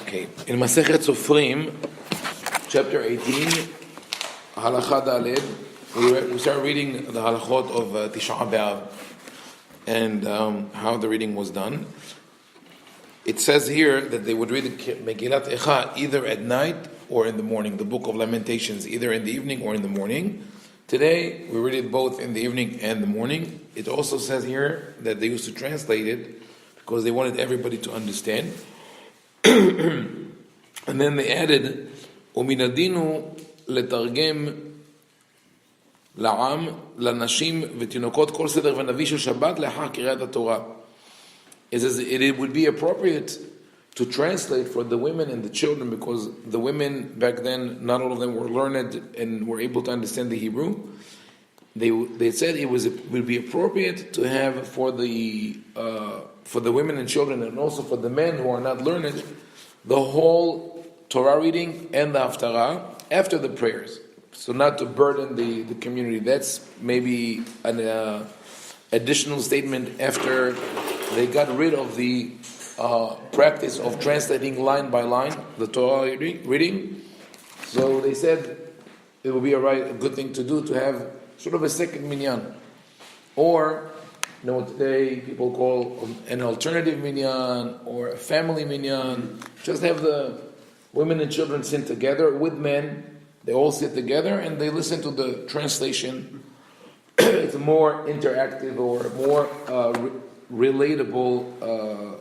Okay. In Masechet Soferim, chapter 18, Halacha Daled, we start reading the halachot of Tisha B'Av and how the reading was done. It says here that they would read Megillat Echa either at night or in the morning, the Book of Lamentations, either in the evening or in the morning. Today, we read it both in the evening and the morning. It also says here that they used to translate it because they wanted everybody to understand. And then they added, "Uminadinu letargem la'am lanashim v'tinokot kol seder v'navi shel Shabbat le'achar kiryat haTorah." It would be appropriate to translate for the women and the children, because the women back then, not all of them were learned and were able to understand the Hebrew. They said it would be appropriate to have for the women and children, and also for the men who are not learned, the whole Torah reading and the Haftarah after the prayers. So not to burden the community. That's maybe an additional statement after they got rid of the practice of translating line by line the Torah reading. So they said it would be a good thing to do, to have sort of a second minyan, or today people call an alternative minyan or a family minyan. Just have the women and children sit together with men. They all sit together and they listen to the translation. It's a more interactive or more relatable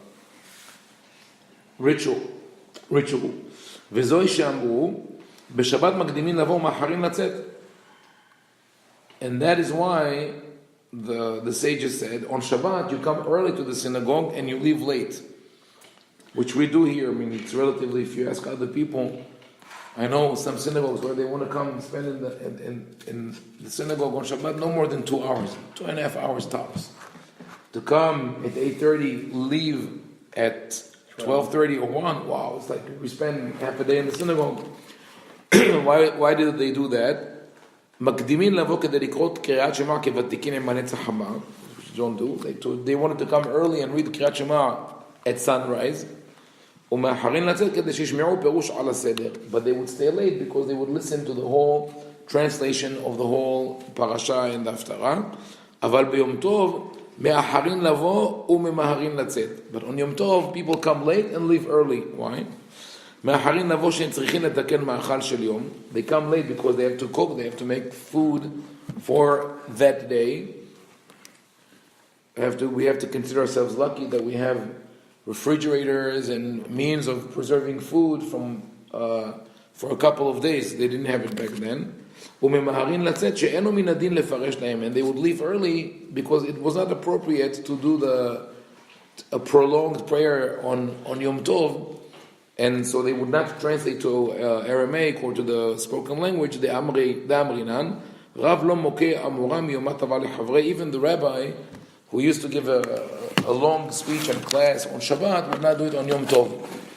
ritual. וזוהי שאמרו, בשבת מקדימים לבוא מאחרים לצאת. And that is why the sages said, on Shabbat you come early to the synagogue and you leave late. Which we do here. I mean, it's relatively, if you ask other people, I know some synagogues where they want to come and spend in the synagogue on Shabbat no more than 2 hours, 2.5 hours tops. To come at 8:30, leave at 12:30 or 1, wow, it's like we spend half a day in the synagogue. Why did they do that? מקדימים לבוא כדי לקרוא קריאת שמע כוותיקים עם הנצח חמה, which don't do. They wanted to come early and read קריאת שמע at sunrise. ומאחרים לצאת כדי שישמעו פירוש על הסדר. But they would stay late because they would listen to the whole translation of the whole parasha and the haftarah. אבל ביום טוב מאחרים לבוא וממהרים לצאת. But on Yom Tov, people come late and leave early. Why? מאחרים לבוא שהם צריכים לתקן מאכל של יום. They come late because they have to cook, they have to make food for that day. We have to consider ourselves lucky that we have refrigerators and means of preserving food for a couple of days. They didn't have it back then. וממהרים לצאת שאינו מן הדין לפרש להם, and they would leave early because it was not appropriate to do a prolonged prayer on Yom Tov, and so they would not translate to Aramaic or to the spoken language. The Amrinan Rav lo mokeh amoram yomat hava lechavre. Even the rabbi who used to give a long speech and class on Shabbat would not do it on Yom Tov.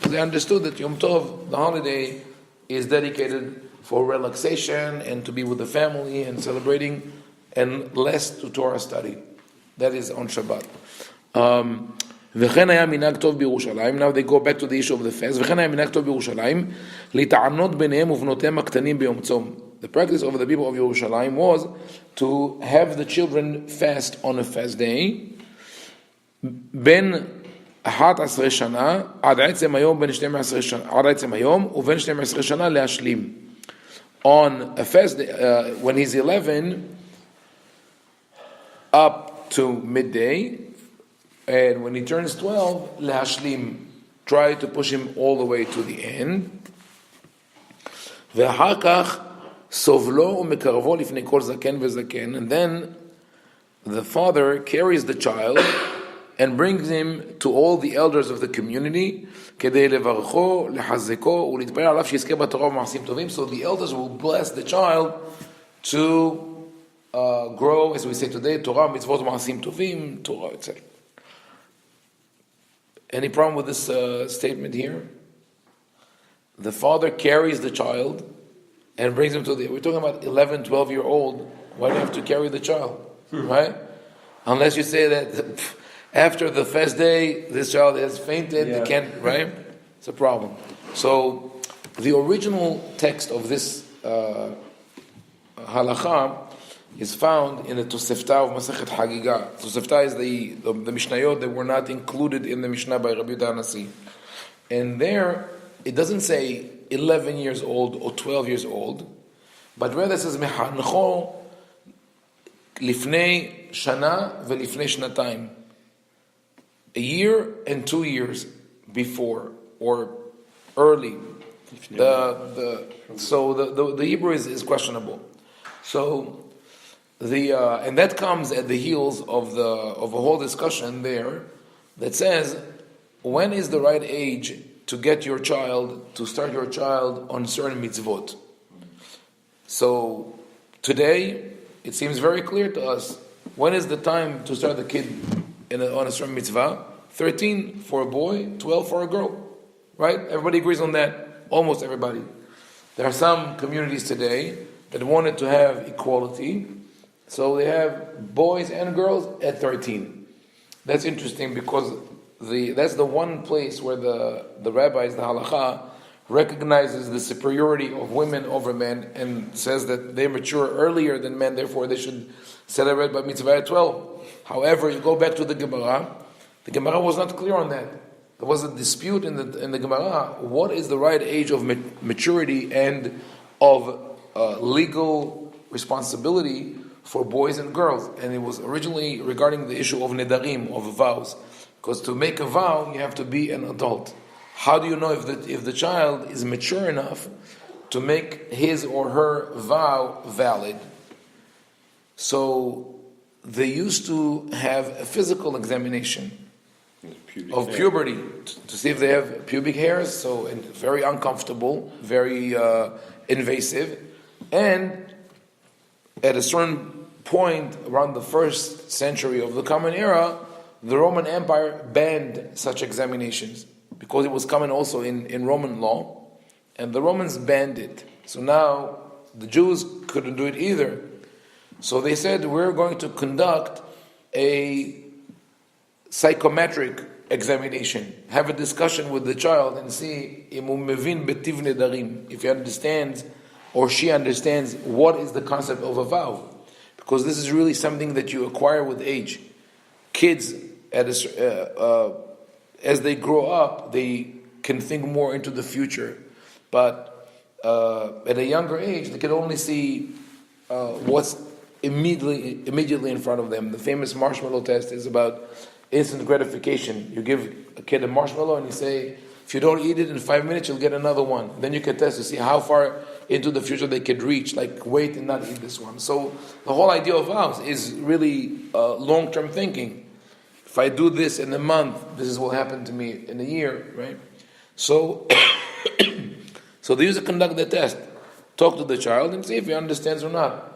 They understood that Yom Tov, the holiday, is dedicated for relaxation and to be with the family and celebrating, and less to Torah study. That is on Shabbat. וכן היה מנהג טוב בירושלים. Now they go back to the issue of the fast. וכן היה מנהג טוב בירושלים להתענות ביניהם ובנותיהם הקטנים ביום צום. The practice of the people of Yerushalayim was to have the children fast on a fast day בין 11 שנה עד עצם היום בין 12 שנה עד עצם היום ובין 12 שנה להשלים. On a fast day, when he's 11 up to midday, and when he turns 12, להשלים, try to push him all the way to the end. ואחר כך סובלו ומקרבו לפני כל זקן וזקן, and then the father carries the child and brings him to all the elders of the community כדי לברכו, לחזקו ולהתפלל עליו שיזכה בתורה ומעשים טובים. So the elders will bless the child to grow, as we say today, Torah, mitzvot, מעשים טובים, Torah, etc. Any problem with this statement here? The father carries the child and brings him to we're talking about 11, 12-year-old. Why do you have to carry the child? Right? Unless you say that after the fast day, this child has fainted, they can't, right? It's a problem. So the original text of this halacha is found in the Tosefta of Masechet Hagigah. Tosefta is the Mishnayot that were not included in the Mishnah by Rabbi Nasi. And there, it doesn't say 11 years old or 12 years old, but rather it says Mehancho Lifnei Shana Velifnei Shnatayim. A year and 2 years before or early. The Hebrew is questionable. So and that comes at the heels of a whole discussion there that says, when is the right age to get your child, to start your child on certain mitzvot? So today it seems very clear to us, when is the time to start the kid on a certain mitzvah? 13 for a boy, 12 for a girl, right? Everybody agrees on that. Almost everybody. There are some communities today that wanted to have equality, so they have boys and girls at 13. That's interesting because that's the one place where the rabbis, the halacha, recognizes the superiority of women over men and says that they mature earlier than men, therefore they should celebrate by mitzvah at 12. However, you go back to the Gemara was not clear on that. There was a dispute in the Gemara. What is the right age of maturity and of legal responsibility for boys and girls? And it was originally regarding the issue of nedarim, of vows. Because to make a vow, you have to be an adult. How do you know if the child is mature enough to make his or her vow valid? So they used to have a physical examination of puberty to see if they have pubic hairs, so very uncomfortable, very invasive, and at a certain point around the 1st century of the Common Era, the Roman Empire banned such examinations because it was common also in Roman law, and the Romans banned it. So now the Jews couldn't do it either. So they said, we're going to conduct a psychometric examination, have a discussion with the child and see if he understands or she understands what is the concept of a vow, because this is really something that you acquire with age. Kids, as they grow up, they can think more into the future, but at a younger age, they can only see what's immediately in front of them. The famous marshmallow test is about instant gratification. You give a kid a marshmallow and you say, if you don't eat it in 5 minutes, you'll get another one. Then you can test to see how far into the future they could reach, like wait and not eat this one. So the whole idea of vows is really long-term thinking. If I do this in a month, this is what happened to me in a year, right? So, so they used to conduct the test. Talk to the child and see if he understands or not.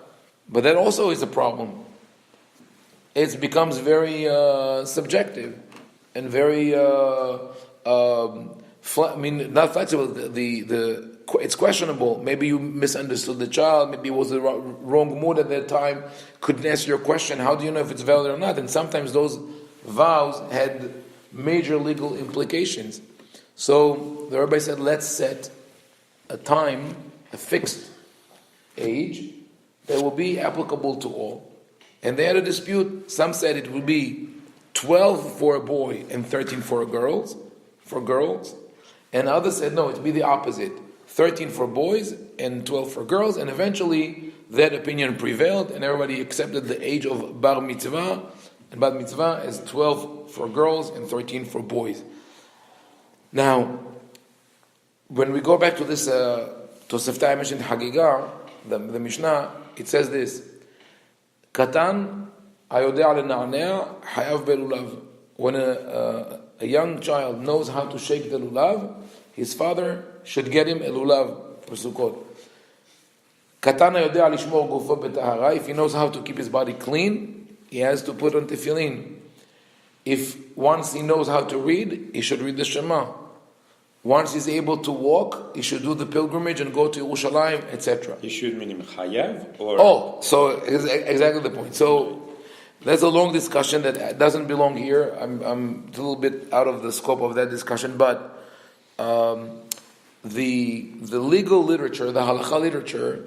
But that also is a problem. It becomes very subjective and very, not flexible. It's questionable. Maybe you misunderstood the child. Maybe it was the wrong mood at that time. Couldn't answer your question. How do you know if it's valid or not? And sometimes those vows had major legal implications. So the rabbi said, let's set a time, a fixed age that will be applicable to all. And they had a dispute. Some said it would be 12 for a boy and 13 for girls. And others said, no, it would be the opposite. 13 for boys and 12 for girls. And eventually that opinion prevailed and everybody accepted the age of bar mitzvah. And bar mitzvah is 12 for girls and 13 for boys. Now, when we go back to this Tosefta I mentioned, Hagigah, the Mishnah, it says this: Katan hayodea lena'anea hayav belulav. When a young child knows how to shake the lulav, his father should get him a lulav for Sukkot. Katan hayodea lishmor gufo betahara. If he knows how to keep his body clean, he has to put on tefillin. If once he knows how to read, he should read the Shema. Once he's able to walk, he should do the pilgrimage and go to Yerushalayim, etc. He should mean chayav or... Oh, so exactly the point. So there's a long discussion that doesn't belong here. I'm a little bit out of the scope of that discussion, but the legal literature, the halakha literature,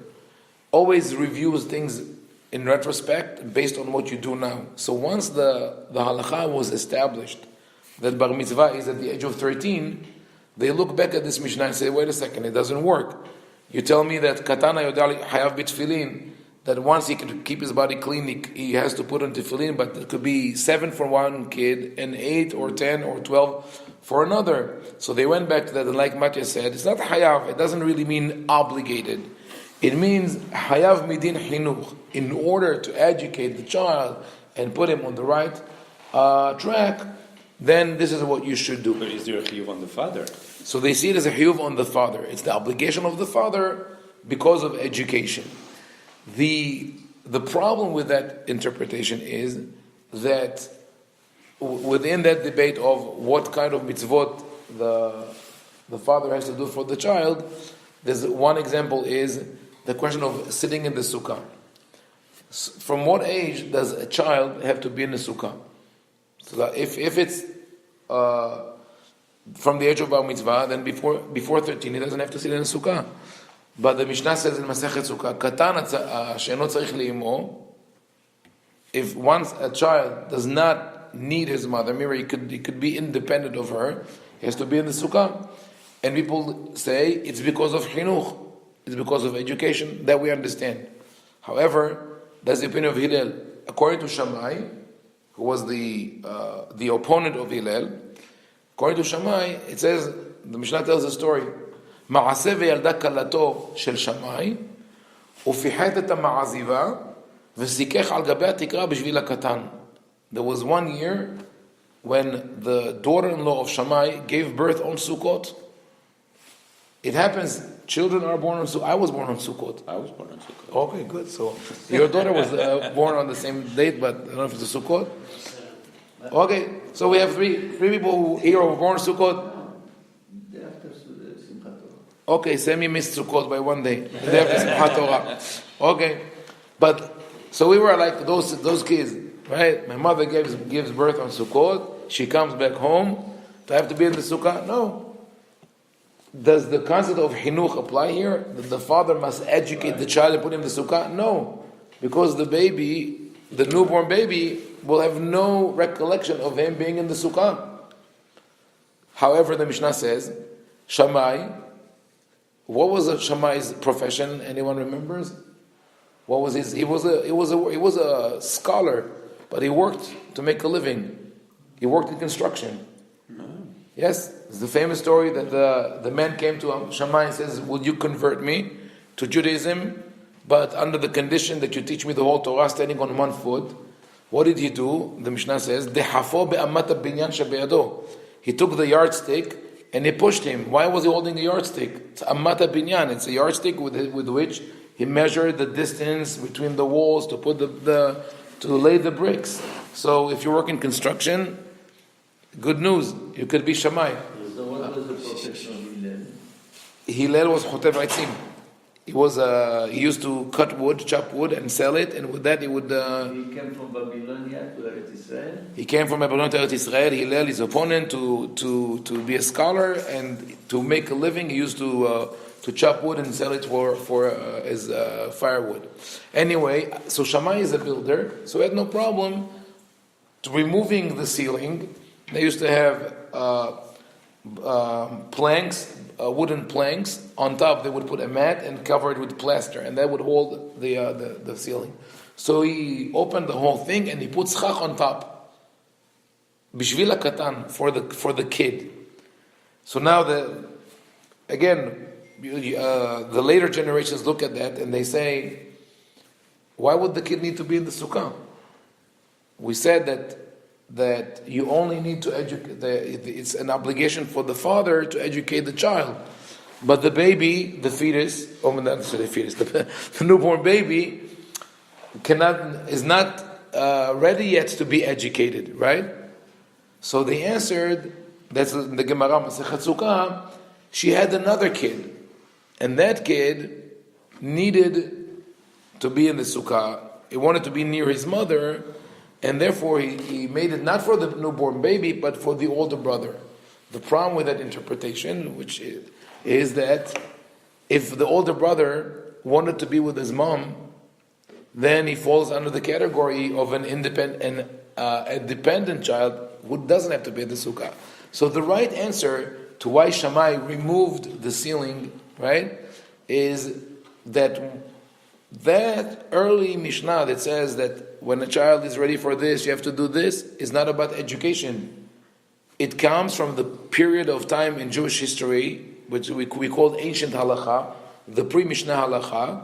always reviews things in retrospect based on what you do now. So once the halakha was established that bar mitzvah is at the age of 13, they look back at this Mishnah and say, wait a second, it doesn't work. You tell me that katana yodali hayav b'tefillin, that once he can keep his body clean, he has to put on tefillin, but it could be 7 for one kid and 8 or 10 or 12 for another. So they went back to that, and like Matya said, it's not hayav, it doesn't really mean obligated. It means hayav midin hinuch, in order to educate the child and put him on the right track, then this is what you should do. But is there a chiyuv on the father? So they see it as a chiyuv on the father. It's the obligation of the father because of education. The problem with that interpretation is that within that debate of what kind of mitzvot the father has to do for the child, there's one example is the question of sitting in the sukkah. From what age does a child have to be in the sukkah? So that if it's from the age of bar mitzvah, then before 13 he doesn't have to sit in the sukkah. But the Mishnah says in Masechet Sukkah, Katan she'eno tzarich le'imo, if once a child does not need his mother, maybe he could be independent of her, he has to be in the sukkah. And people say it's because of chinuch, it's because of education, that we understand. However, that's the opinion of Hillel. According to Shammai, who was the opponent of Hillel, according to Shammai, it says, the Mishnah tells the story, מעשה וילדה כלתו של שמאי, ופיחת את המעזיבה, וסיכך על גבי התקרה בשביל הקטן. There was one year when the daughter-in-law of Shammai gave birth on Sukkot. It happens, children are born on Sukkot. I was born on Sukkot. I was born on Sukkot. Okay, good. So your daughter was born on the same date, but I don't know if it's a Sukkot. Okay, so we have three people who here were born on Sukkot. Okay, Semi missed Sukkot by one day. They have Simchat Torah. Okay, but so we were like those kids, right? My mother gives birth on Sukkot. She comes back home. Do I have to be in the sukkah? No. Does the concept of chinuch apply here? That the father must educate the child and put him in the sukkah? No, because the baby, the newborn baby, will have no recollection of him being in the sukkah. However, the Mishnah says, Shammai. What was Shammai's profession? Anyone remembers? What was his? He was a scholar, but he worked to make a living. He worked in construction. Yes, it's the famous story that the man came to Shammai and says, "Will you convert me to Judaism, but under the condition that you teach me the whole Torah standing on one foot?" What did he do? The Mishnah says, "Dehafo be'amat binyan shebeyado." He took the yardstick and he pushed him. Why was he holding the yardstick? It's amata binyan. It's a yardstick with which he measured the distance between the walls to put to lay the bricks. So if you work in construction, good news, you could be Shammai. So what was the profession of Hillel? Hillel was chotev aitzim. He used to cut wood, chop wood, and sell it, and with that he would. He came from Babylonia to Eretz Israel. He came from Babylonia to Eretz Israel. Hillel, his opponent, to be a scholar and to make a living. He used to chop wood and sell it for as firewood. Anyway, so Shammai is a builder, so he had no problem to removing the ceiling. They used to have planks. Wooden planks. On top they would put a mat and cover it with plaster, and that would hold the ceiling. So he opened the whole thing and he put schach on top. Bishvil katan, for the kid. So now the later generations look at that and they say, why would the kid need to be in the sukkah? We said that you only need to educate. It's an obligation for the father to educate the child, but the baby, the fetus, the newborn baby, is not ready yet to be educated, right? So they answered. That's the Gemara Masechet Sukkah. She had another kid, and that kid needed to be in the sukkah. He wanted to be near his mother. And therefore, he made it not for the newborn baby, but for the older brother. The problem with that interpretation, which is that if the older brother wanted to be with his mom, then he falls under the category of an independent a dependent child who doesn't have to be at the sukkah. So the right answer to why Shammai removed the ceiling, right, is that early Mishnah that says that when a child is ready for this, you have to do this, is not about education. It comes from the period of time in Jewish history, which we called ancient halacha, the pre-Mishnah halacha,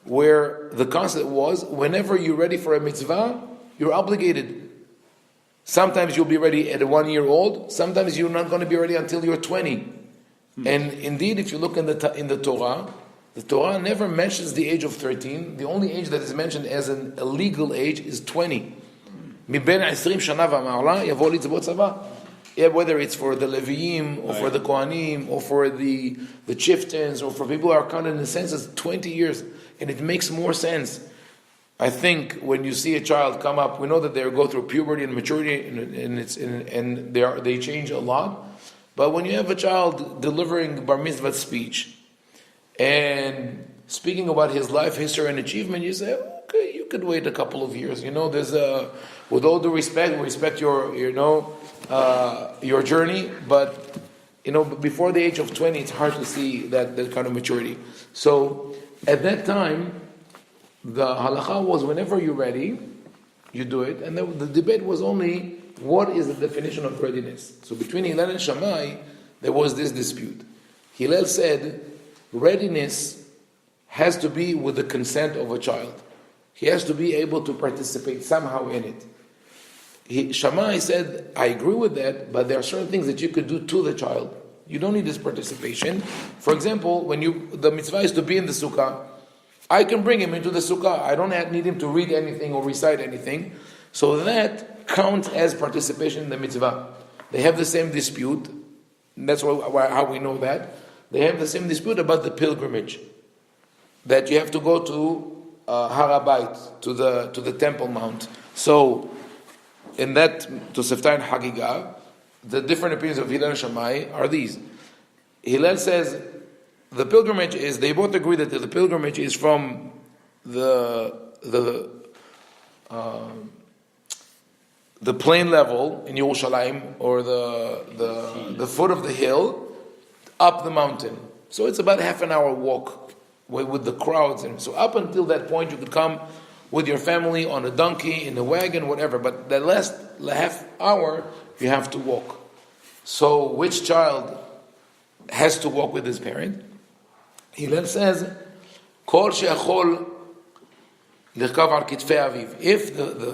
where the concept was, whenever you're ready for a mitzvah, you're obligated. Sometimes you'll be ready at 1 year old, sometimes you're not going to be ready until you're 20. And indeed, if you look in the Torah never mentions the age of 13. The only age that is mentioned as a legal age is 20. Whether it's for the Leviim, or for the Kohanim, or for the chieftains, or for people who are counted in the census, 20 years. And it makes more sense. I think when you see a child come up, we know that they go through puberty and maturity, and they change a lot. But when you have a child delivering bar mitzvah speech and speaking about his life history and achievement, you say, okay, you could wait a couple of years. There's with all due respect, we respect your journey, but before the age of 20, it's hard to see that kind of maturity. So at that time, the halacha was whenever you're ready, you do it, and the debate was only what is the definition of readiness. So between Hillel and Shammai, there was this dispute. Hillel said readiness has to be with the consent of a child. He has to be able to participate somehow in it. Shammai said, I agree with that, but there are certain things that you could do to the child. You don't need his participation. For example, when the mitzvah is to be in the sukkah, I can bring him into the sukkah. I don't need him to read anything or recite anything. So that counts as participation in the mitzvah. They have the same dispute. That's how we know that. They have the same dispute about the pilgrimage. That you have to go to Har Habayit, to the Temple Mount. So, in that, to Seftar and Hagigah, the different opinions of Hillel and Shammai are these. Hillel says, the pilgrimage is, they both agree that the pilgrimage is from the plain level in Yerushalayim, or the foot of the hill, up the mountain. So it's about half an hour walk with the crowds. And so up until that point, you could come with your family on a donkey, in a wagon, whatever. But that last half hour, you have to walk. So which child has to walk with his parent? Hillel says, Kol she'achol lirkav al kitfei aviv.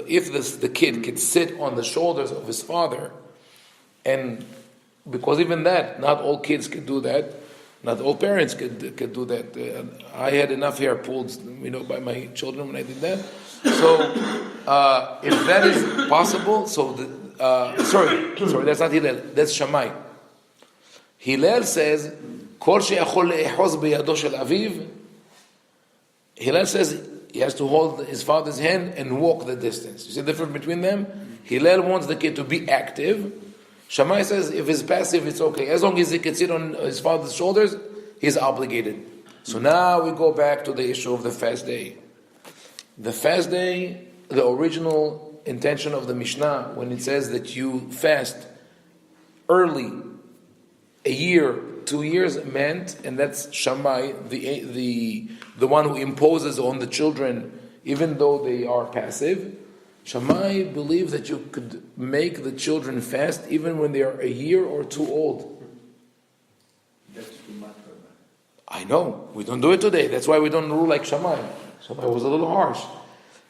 If the kid could sit on the shoulders of his father, and because even that, not all kids can do that, not all parents could do that. I had enough hair pulled, by my children when I did that. So, if that is possible, so sorry, that's not Hillel. That's Shammai. Hillel says, "Kol she'achol le'ehoz beyado shel aviv." Hillel says he has to hold his father's hand and walk the distance. You see the difference between them? Hillel wants the kid to be active. Shammai says if he's passive, it's okay. As long as he can sit on his father's shoulders, he's obligated. So now we go back to the issue of the fast day. The fast day, the original intention of the Mishnah, when it says that you fast early, a year, 2 years, meant, and that's Shammai, the one who imposes on the children, even though they are passive. Shammai believes that you could make the children fast even when they are a year or 2 old. That's too much, Rabbi. I know, we don't do it today. That's why we don't rule like Shammai. Shammai was a little harsh.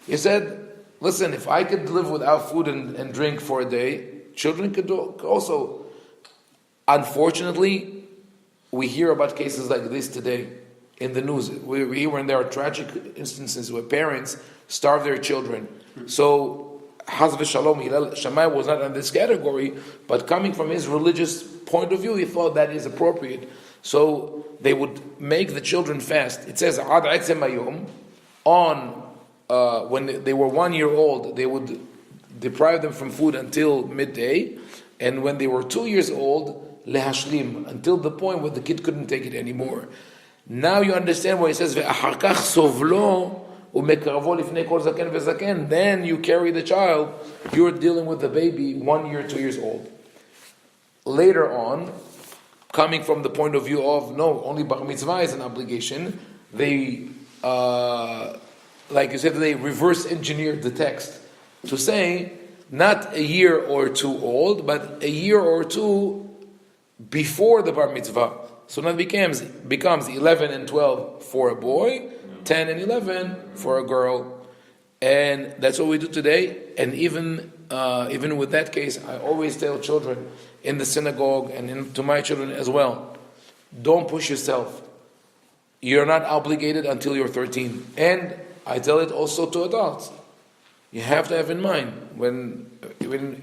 He said, listen, if I could live without food and drink for a day, children could also. Unfortunately, we hear about cases like this today in the news. We hear when there are tragic instances where parents starve their children. So, Haz v'shalom, Shammai was not in this category, but coming from his religious point of view, he thought that is appropriate. So, they would make the children fast. It says, Ad etzem hayom, when they were 1 year old, they would deprive them from food until midday, and when they were 2 years old, lehashlim, until the point where the kid couldn't take it anymore. Now you understand why he says ve'achar kach sovlo umekaravo lifnei kol zaken vezaken. Then you carry the child. You're dealing with the baby 1 year, 2 years old. Later on, coming from the point of view of no, only bar mitzvah is an obligation. They, like you said, they reverse engineered the text to say not a year or two old, but a year or two before the bar mitzvah. So now it becomes 11 and 12 for a boy, 10 and 11 for a girl, and that's what we do today. And even with that case, I always tell children in the synagogue and to my children as well, don't push yourself. You're not obligated until you're 13. And I tell it also to adults. You have to have in mind, when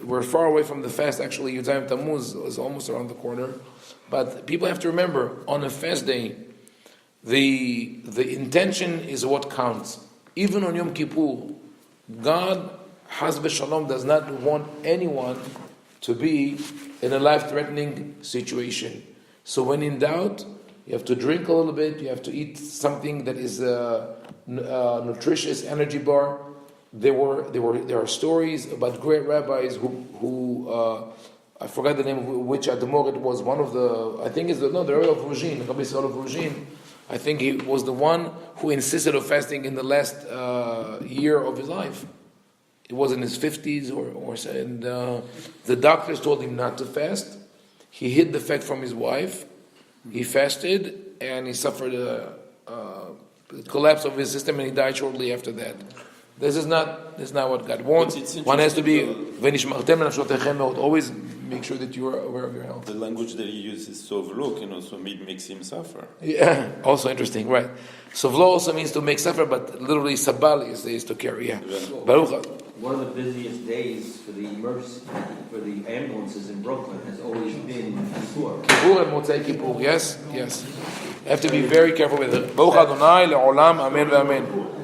we're far away from the fast, actually, Yudayim Tammuz is almost around the corner, but people have to remember, on a fast day, the intention is what counts. Even on Yom Kippur, God, Haz v'Shalom, does not want anyone to be in a life-threatening situation. So when in doubt, you have to drink a little bit, you have to eat something that is a nutritious energy bar. There are stories about great rabbis who I forgot the name of which Admor it was, one of the, I think it's the Rebbe of Ruzhin, Rabbi Yisrael of Ruzhin. I think he was the one who insisted on fasting in the last year of his life. It was in his 50s and the doctors told him not to fast. He hid the fact from his wife. He fasted and he suffered a collapse of his system and he died shortly after that. This is not what God wants. One has to be always make sure that you are aware of your health. The language that he uses, sovlo, can also makes him suffer. Yeah, also interesting, right? Sovlo also means to make suffer, but literally sabal is to carry. Yeah. Baruch. One of the busiest days for the emergency, for the ambulances in Brooklyn has always been Kippur. Kippur and Motzei Kippur, yes. You have to be very careful with it. Baruch Adonai le'olam, amen ve'amen.